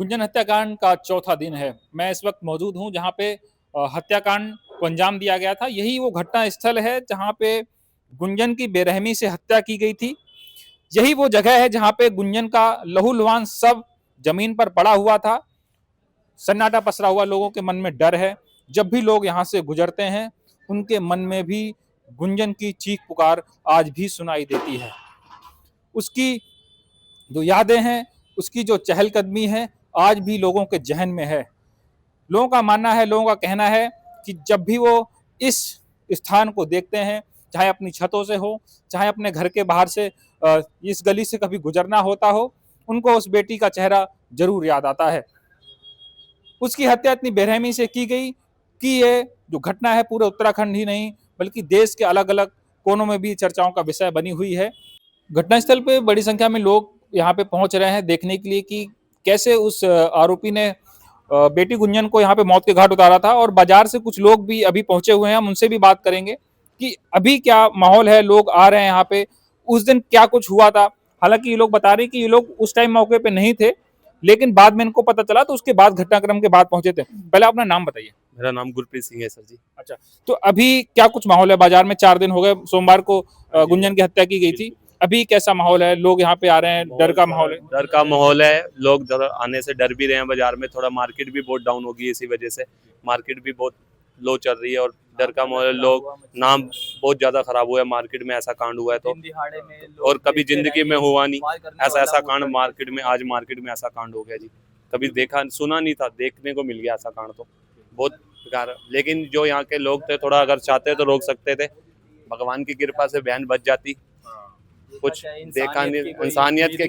गुंजन हत्याकांड का चौथा दिन है। मैं इस वक्त मौजूद हूं जहां पे हत्याकांड को अंजाम दिया गया था। यही वो घटना स्थल है जहां पे गुंजन की बेरहमी से हत्या की गई थी। यही वो जगह है जहां पे गुंजन का लहूलुहान सब जमीन पर पड़ा हुआ था। सन्नाटा पसरा हुआ, लोगों के मन में डर है। जब भी लोग यहाँ से गुजरते हैं उनके मन में भी गुंजन की चीख पुकार आज भी सुनाई देती है। उसकी जो यादें हैं, उसकी जो चहलकदमी है, आज भी लोगों के जहन में है। लोगों का मानना है, लोगों का कहना है कि जब भी वो इस स्थान को देखते हैं, चाहे अपनी छतों से हो, चाहे अपने घर के बाहर से इस गली से कभी गुजरना होता हो, उनको उस बेटी का चेहरा जरूर याद आता है। उसकी हत्या इतनी बेरहमी से की गई कि ये जो घटना है पूरे उत्तराखंड ही नहीं बल्कि देश के अलग अलग कोनों में भी चर्चाओं का विषय बनी हुई है। घटनास्थल पे बड़ी संख्या में लोग यहाँ पे पहुंच रहे हैं देखने के लिए कि कैसे उस आरोपी ने बेटी गुंजन को यहाँ पे मौत के घाट उतारा था। और बाजार से कुछ लोग भी अभी पहुंचे हुए हैं, हम उनसे भी बात करेंगे कि अभी क्या माहौल है, लोग आ रहे हैं यहाँ पे, उस दिन क्या कुछ हुआ था। हालांकि ये लोग बता रहे हैं कि ये लोग उस टाइम मौके पे नहीं थे, लेकिन बाद में इनको पता चला तो उसके बाद घटनाक्रम के बाद पहुंचे थे। पहले अपना नाम बताइए। मेरा नाम गुरप्रीत सिंह है सर जी। अच्छा, तो अभी क्या कुछ माहौल है बाजार में? 4 दिन हो गए, सोमवार को गुंजन की हत्या की गई थी। अभी कैसा माहौल है? लोग यहाँ पे आ रहे हैं, डर का माहौल है? डर का माहौल है, लोग जरा आने से डर भी रहे हैं। बाजार में थोड़ा मार्केट भी बहुत डाउन होगी, इसी वजह से मार्केट भी बहुत लो चल रही है और डर का माहौल है। लोग नाम बहुत ज्यादा खराब हुआ है, मार्केट में ऐसा कांड हुआ है तो, और कभी जिंदगी में हुआ नहीं ऐसा कांड मार्केट में। आज मार्केट में ऐसा कांड हो गया जी, कभी देखा सुना नहीं था, देखने को मिल गया ऐसा कांड, तो बहुत बेकार। लेकिन जो यहाँ के लोग थे, थोड़ा अगर चाहते तो रोक सकते थे, भगवान की कृपा से बहन बच जाती। कुछ देखा नहीं, इंसानियत के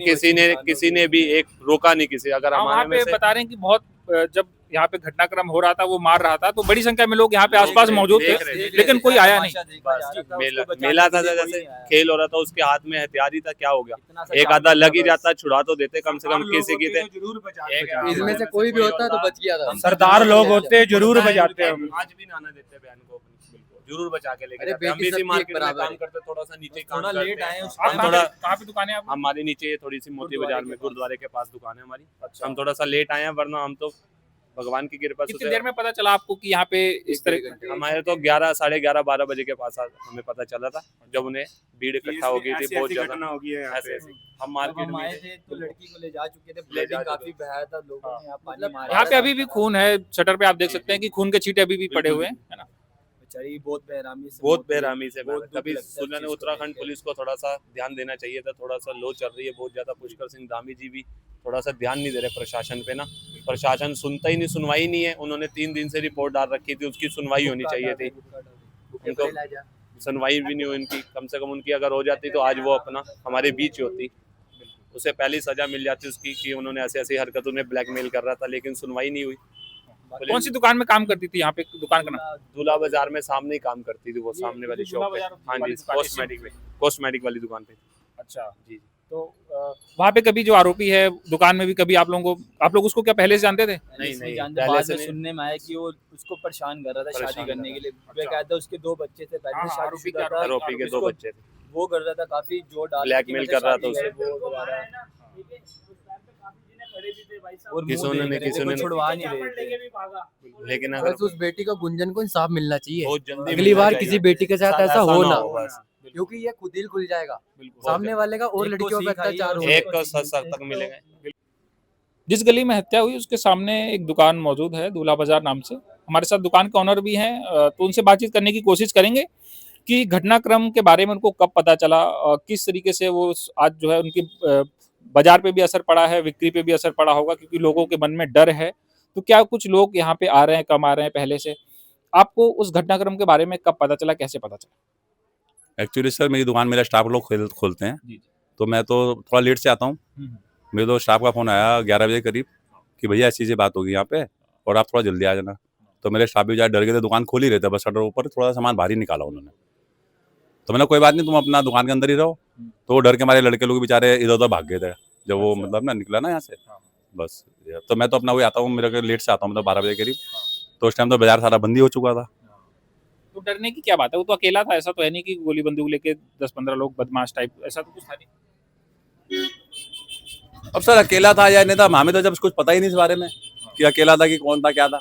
किसी ने भी एक रोका नहीं किसी। अगर हमारे में से बता रहे हैं कि बहुत जब यहाँ पे घटनाक्रम हो रहा था, वो मार रहा था, तो बड़ी संख्या में लोग यहाँ पे आसपास मौजूद थे, लेकिन कोई आया नहीं। मेला था, जैसे खेल हो रहा था, उसके हाथ में हथियार ही था, क्या हो गया? एक आधा लग ही जाता, छुड़ा तो देते कम से कम किसी की थे। इसमें से कोई भी होता तो बच गया था। सरदार लोग होते जरूर बजाते हम। आज भी नाना देते बहन को, जरूर बचा के लेके जाते। हम भी इसी मार्केट में काम करते, थोड़ा सा नीचे काम करते हैं। थोड़ा कहाँ पे दुकानें आप? हमारे नीचे थोड़ी सी मोती बाजार में गुरुद्वारे के पास दुकान है हमारी। हम थोड़ा सा लेट आए हैं, वरना हम तो भगवान की कृपा से। कितनी देर में पता चला आपको कि यहाँ पे इस तरह? हमारे तो 11, साढ़े 11, 12 बजे के पास हमें पता चला था, जब उन्हें भीड़ इकट्ठा हो गई थी, बहुत ज्यादा हो गई है। ऐसे हम मार्केट में थे तो लड़की को ले जा चुके थे, ब्लीडिंग काफी बहाया था, लोगों ने यहाँ पानी मारा। यहाँ पे अभी भी खून है, शटर पे आप देख सकते हैं कि खून के छींटे अभी भी पड़े हुए हैं, है ना? बहुत बेरहमी से कभी सुलह उत्तराखंड पुलिस को थोड़ा सा ध्यान देना चाहिए था। थोड़ा सा लो चल रही है बहुत ज्यादा। पुष्कर सिंह धामी जी भी थोड़ा सा ध्यान नहीं दे रहे प्रशासन पे ना। प्रशासन सुनता ही नहीं, सुनवाई नहीं है। उन्होंने 3 दिन से रिपोर्ट डाल रखी थी, उसकी सुनवाई होनी चाहिए थी, उनको सुनवाई भी नहीं हुई उनकी। कम से कम उनकी अगर हो जाती तो आज वो अपना हमारे बीच होती, उसे पहली सजा मिल जाती उसकी कि उन्होंने ऐसी ऐसी हरकत, उन्हें ब्लैकमेल कर रहा था, लेकिन सुनवाई नहीं हुई। कौन सी दुकान में काम करती थी यहाँ पे? दुकान का नाम? दूल्हा बाजार में सामने ही काम करती थी वो, सामने वाली शॉप पे। हाँ जी, कॉस्मेटिक वाली दुकान पे। अच्छा जी। तो वहाँ पे कभी जो आरोपी है दुकान में भी कभी आप लोग उसको क्या पहले से जानते थे? नहीं पहले से सुनने में आया कि वो उसको परेशान कर रहा था शादी करने के लिए। बेकायदा उसके 2 बच्चे थे, पहले से आरोपी के 2 बच्चे थे, वो कर रहा था, काफी जोर डाल ब्लैकमेल कर रहा था उसे। और किसी ने छुड़वा नहीं रहे थे। लेकिन अगर उस बेटी का गुंजन को इंसाफ मिलना चाहिए, बहुत जल्दी अगली बार किसी बेटी के साथ ऐसा हो ना, बस। क्योंकि ये खुद ही खुल जाएगा सामने वाले का, और लड़कियों पे अत्याचार हो। एक को सख्त तक मिलेगा। जिस गली में हत्या हुई उसके सामने एक दुकान मौजूद है, दूल्हा बाजार नाम से। हमारे साथ दुकान का ऑनर भी हैं, तो उनसे बातचीत करने की कोशिश करेंगे कि घटनाक्रम के बारे में उनको कब पता चला और किस तरीके से वो आज जो है उनकी बाजार पे भी असर पड़ा है, बिक्री पे भी असर पड़ा होगा, क्योंकि लोगों के मन में डर है। तो क्या कुछ लोग यहाँ पे आ रहे हैं, कम आ रहे हैं पहले से? आपको उस घटनाक्रम के बारे में कब पता चला, कैसे पता चला? एक्चुअली सर मेरी दुकान मेरा स्टाफ लोग खोलते हैं, तो मैं तो थोड़ा लेट से आता हूँ। मेरे तो स्टाफ का फ़ोन आया 11 बजे करीब कि भैया ऐसी चीज़ें बात होगी यहाँ पे और आप थोड़ा जल्दी आ जाना। तो मेरे स्टाफ भी ज़्यादा डर गए थे, दुकान खोल ही रहे थे, बस शटर ऊपर थोड़ा सा सामान बाहर ही निकाला उन्होंने। तो मैंने कोई बात नहीं, तुम अपना दुकान के अंदर ही रहो। तो डर के हमारे लड़के लोग बेचारे इधर उधर भाग गए थे जब वो मतलब ना निकला ना यहाँ से। बस तो मैं तो अपना वही आता हूँ, मेरे लेट से आता हूँ, मतलब 12 बजे करीब। तो उस टाइम तो बाजार सारा बंदी हो चुका था। तो डरने की क्या बात है? वो तो अकेला था, ऐसा तो है नहीं कि गोली बंदूक लेके 10-15 लोग बदमाश टाइप, ऐसा तो कुछ था नहीं। अब सर अकेला था या नहीं था, हमें तो जब कुछ पता ही नहीं इस बारे में कि अकेला था कि कौन था क्या था,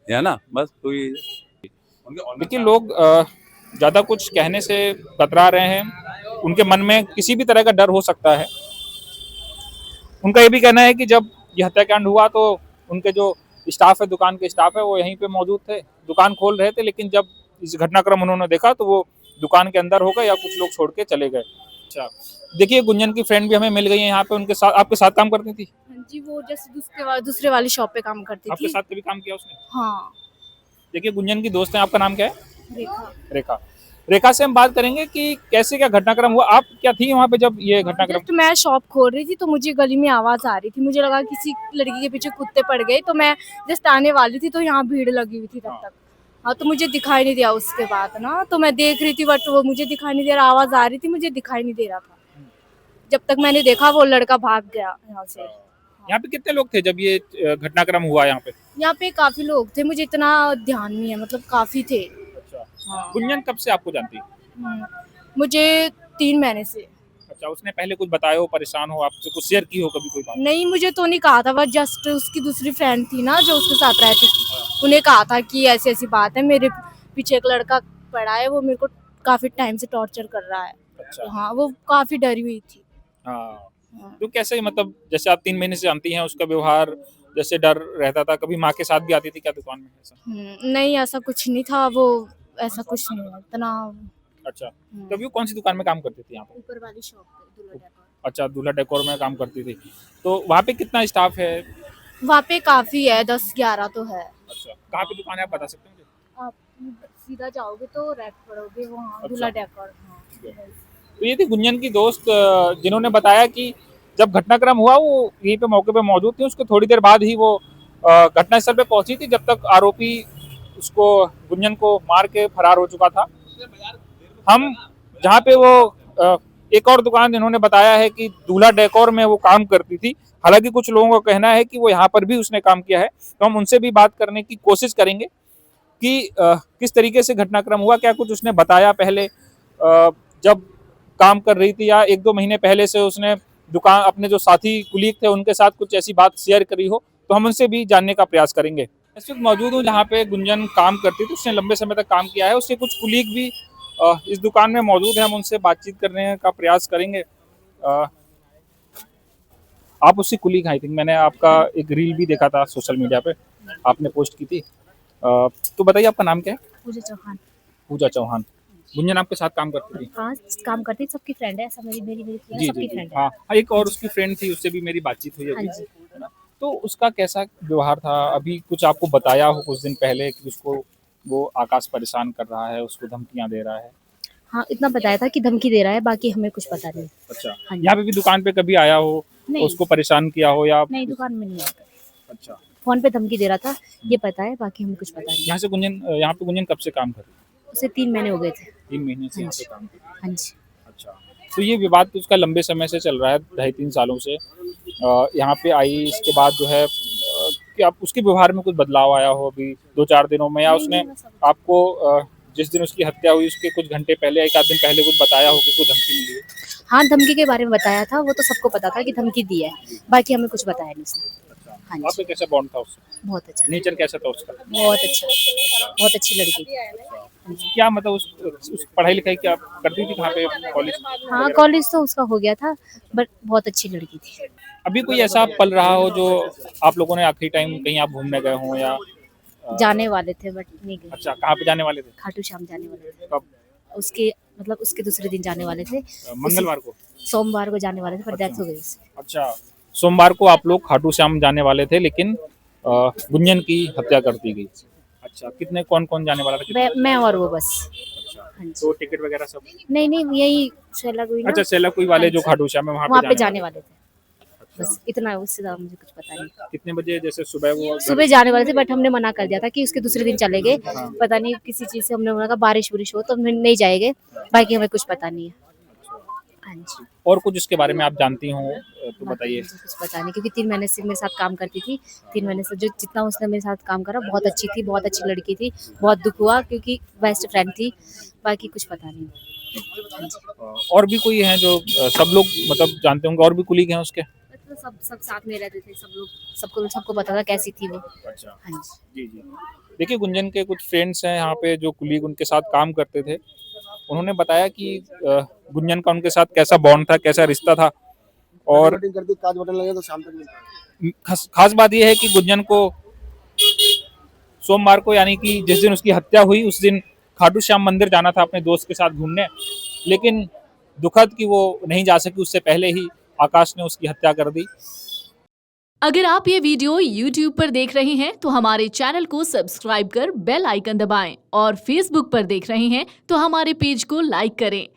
है ना, बस तो ये देखिए लोग ज्यादा कुछ कहने से कतरा रहे हैं, उनके मन में किसी भी तरह का डर हो सकता है। उनका ये भी कहना है कि जब ये हत्याकांड हुआ तो उनके जो स्टाफ है, दुकान के स्टाफ है, वो यहीं पे मौजूद थे, दुकान खोल रहे थे, लेकिन जब इस घटनाक्रम उन्होंने देखा तो वो दुकान के अंदर हो गए या कुछ लोग छोड़ के चले गए। अच्छा, देखिए गुंजन की फ्रेंड भी हमें मिल गई है यहाँ पे, उनके साथ आपके साथ काम करती थी? हाँ जी, वो जैसे दूसरे वाली शॉप पे काम करती आपके थी। साथ कभी काम किया उसने? हाँ, देखिए गुंजन की दोस्त है, आपका नाम क्या है? रेखा। रेखा। रेखा से हम बात करेंगे कि कैसे क्या घटनाक्रम हुआ, आप क्या थी वहाँ पे जब ये घटनाक्रम? जस्ट मैं शॉप खोल रही थी तो मुझे गली में आवाज आ रही थी, मुझे लगा किसी लड़की के पीछे कुत्ते पड़ गए, तो मैं जस्ट आने वाली थी तो यहाँ भीड़ लगी हुई थी तब तक। हाँ, तो मुझे दिखाई नहीं दिया उसके बाद ना, तो मैं देख रही थी बट वो मुझे दिखाई नहीं दे रहा, आवाज आ रही थी, मुझे दिखाई नहीं दे रहा था। जब तक मैंने देखा वो लड़का भाग गया यहाँ से। यहाँ पे कितने लोग थे जब ये घटनाक्रम हुआ यहाँ पे? यहाँ पे काफी लोग थे, मुझे इतना ध्यान नहीं है, मतलब काफी थे। अच्छा, हाँ। गुंजन कब से आपको जानती है? मुझे 3 महीने से। अच्छा, उसने पहले कुछ बताया हो, परेशान हो, आपसे कुछ शेयर की हो कभी कोई बात? नहीं, मुझे तो नहीं कहा था, बस जस्ट उसकी दूसरी फ्रेंड थी ना जो उसके साथ रहती थी, उन्हें कहा था कि ऐसी ऐसी बात है, मेरे पीछे एक लड़का पड़ा है, वो मेरे को काफी टाइम से टॉर्चर कर रहा है। अच्छा, हाँ, वो काफी डरी हुई थी। हाँ, तो कैसे, मतलब जैसे आप 3 महीने से जानती हैं, उसका व्यवहार जैसे डर रहता था, कभी माँ के साथ भी आती थी क्या दुकान में ऐसा? नहीं, ऐसा कुछ नहीं था, वो ऐसा कुछ नहीं है इतना। अच्छा, कभी वो कौन सी दुकान में काम करती थी यहाँ पे? ऊपर वाली शॉप पे दूल्हा डेकोर। अच्छा, दूल्हा डेकोर में काम करती थी। तो वहाँ पे कितना स्टाफ है? वहाँ पे काफी है, 10-11 तो है। अच्छा, कहाँ पे दुकान है, आप बता सकते हैं मुझे? आप सीधा जाओगे तो रेड पड़ोगे, वहाँ अच्छा। दूल्हा डेकोर। तो ये थी गुंजन की दोस्त, जिन्होंने बताया कि जब घटनाक्रम हुआ वो यहीं पे मौके पे मौजूद थी, उसके थोड़ी देर बाद ही वो घटनास्थल पे पहुंची थी, जब तक आरोपी उसको, गुंजन को मार के फरार हो चुका था। हम जहाँ पे वो एक और दुकान जिन्होंने बताया है कि दूल्हा डेकोर में वो काम करती थी, हालांकि कुछ लोगों का कहना है कि वो यहाँ पर भी उसने काम किया है, तो हम उनसे भी बात करने की कोशिश करेंगे कि किस तरीके से घटनाक्रम हुआ, क्या कुछ उसने बताया पहले जब काम कर रही थी, या 1-2 महीने पहले से उसने दुकान, अपने जो साथी कुलीग थे उनके साथ कुछ ऐसी बात शेयर करी हो, तो हम उनसे भी जानने का प्रयास करेंगे। इस वक्त मौजूद हूँ जहाँ पे गुंजन काम करती थी, उसने लंबे समय तक काम किया है, उसके कुछ कुलीग भी इस दुकान में मौजूद है, हम उनसे बातचीत करने का प्रयास करेंगे। आप उसकी कुलीग, आई थिंक मैंने आपका एक रील भी देखा था सोशल मीडिया पे, आपने पोस्ट की थी, तो बताइए आपका नाम क्या है? पूजा चौहान। पूजा चौहान। गुंजन आपके साथ काम करती थी? हाँ, काम करती, सबकी फ्रेंड है, ऐसा मेरी मेरी मेरी जी सबकी जी, फ्रेंड है। हाँ, एक और उसकी फ्रेंड थी, उससे भी मेरी बातचीत हुई हाँ अभी, जी। है ना? तो उसका कैसा व्यवहार था? अभी कुछ आपको बताया हो कुछ दिन पहले कि उसको वो आकाश परेशान कर रहा है, उसको धमकियां दे रहा है? हाँ, इतना बताया था कि धमकी दे रहा है, बाकी हमें कुछ पता नहीं। अच्छा, हाँ जी। यहाँ पे भी दुकान पे कभी आया हो, नहीं। उसको परेशान किया हो या? नहीं, दुकान में नहीं आता। अच्छा, फोन पे धमकी दे रहा था, ये पता है, बाकी हमें कुछ पता नहीं। यहाँ से गुंजन, यहाँ पे गुंजन कब से काम कर रही है? उसे 3 महीने हो गए थे। 3 महीने से हाँ यहाँ पे जी। काम कर रही है। हाँ जी। अच्छा, तो ये विवाद तो उसका लंबे समय से चल रहा है, 2.5-3 सालों से। यहाँ पे आई, इसके बाद जो है कि आप उसके व्यवहार में कुछ बदलाव आया हो अभी 2-4 दिनों में, या उसने आपको जिस दिन उसकी हत्या हुई उसके कुछ घंटे पहले, 1 आध दिन पहले कुछ बताया हो कि उसको धमकी मिली है? हाँ, धमकी के बारे में बताया था, वो तो सबको पता था कि धमकी दी है, बाकी हमें कुछ बताया नहीं उसने। हाँ जी। आपका कैसा बॉन्ड था उससे? बहुत अच्छा, नेचर कैसा था उसका? बहुत अच्छा, बहुत अच्छी लड़की थी। क्या मतलब उस पढ़ाई लिखाई क्या करती थी, कहाँ पे, कॉलेज? हाँ, कॉलेज तो उसका हो गया था, बट बहुत अच्छी लड़की थी। अभी कोई ऐसा पल रहा हो जो आप लोगों ने आखिरी टाइम कहीं आप घूमने गए हों, या जाने वाले थे बट नहीं गए। अच्छा, कहाँ पे जाने वाले थे? खाटू श्याम जाने वाले थे। कब? उसके मतलब उसके दूसरे दिन जाने वाले थे, मंगलवार को? सोमवार को जाने वाले थे, पर डेथ हो गई उसकी। अच्छा, सोमवार को आप लोग खाटू श्याम जाने वाले थे, लेकिन गुंजन की हत्या कर दी गई। अच्छा, कितने, कौन कौन जाने वाला था? मैं और वो बस। अच्छा, हाँ जी। तो टिकट वगैरह सब? नहीं नहीं, यही शैला कोई ना, अच्छा, सेलाकुई वाले हाँ जो जी। खाटू श्याम है वहाँ वहाँ पे जाने वाले थे, अच्छा, बस इतना, उससे ज्यादा मुझे कुछ पता नहीं। कितने बजे, जैसे सुबह वो सुबह जाने वाले थे, बट हमने मना कर दिया था कि उसके दूसरे दिन चले गए, हाँ। पता नहीं किसी चीज से, हमने मना कहा बारिश बुरिश हो तो हम नहीं जाएंगे, बाकी हमें कुछ पता नहीं है। हाँ जी। और कुछ इसके बारे में आप जानती हो तो बाकी बताइए। मुझे कुछ पता नहीं, क्योंकि 3 महीने से मेरे साथ काम करती थी, 3 महीने से जो जितना उसने मेरे साथ काम करा, बहुत अच्छी थी, बहुत अच्छी लड़की थी, बहुत दुख हुआ क्योंकि बेस्ट फ्रेंड थी, बाकी कुछ पता नहीं। हाँ जी। और भी कोई है जो सब लोग मतलब जानते होंगे, और भी कुलीग हैं उसके? तो सब साथ में रहते थे, सब लोग सबको पता था कैसी थी वो। अच्छा, हाँ जी। जी, जी। देखिए गुंजन के कुछ फ्रेंड्स हैं यहाँ पे जो कुलीग उनके साथ काम करते थे। उन्होंने बताया कि गुंजन का उनके साथ कैसा बॉन्ड था, कैसा रिश्ता था और कांच बटन लगे तो शाम तक मिलता है। खास बात ये है कि गुंजन को सोमवार को यानी कि जिस दिन उसकी हत्या हुई उस दिन खाटू श्याम मंदिर जाना था अपने दोस्त के साथ घूमने, लेकिन दुखद कि वो नहीं जा सकी, उससे पहले ही आकाश ने उसकी हत्या कर दी। अगर आप ये वीडियो YouTube पर देख रहे हैं तो हमारे चैनल को सब्सक्राइब कर बेल आइकन दबाएं और Facebook पर देख रहे हैं तो हमारे पेज को लाइक करें।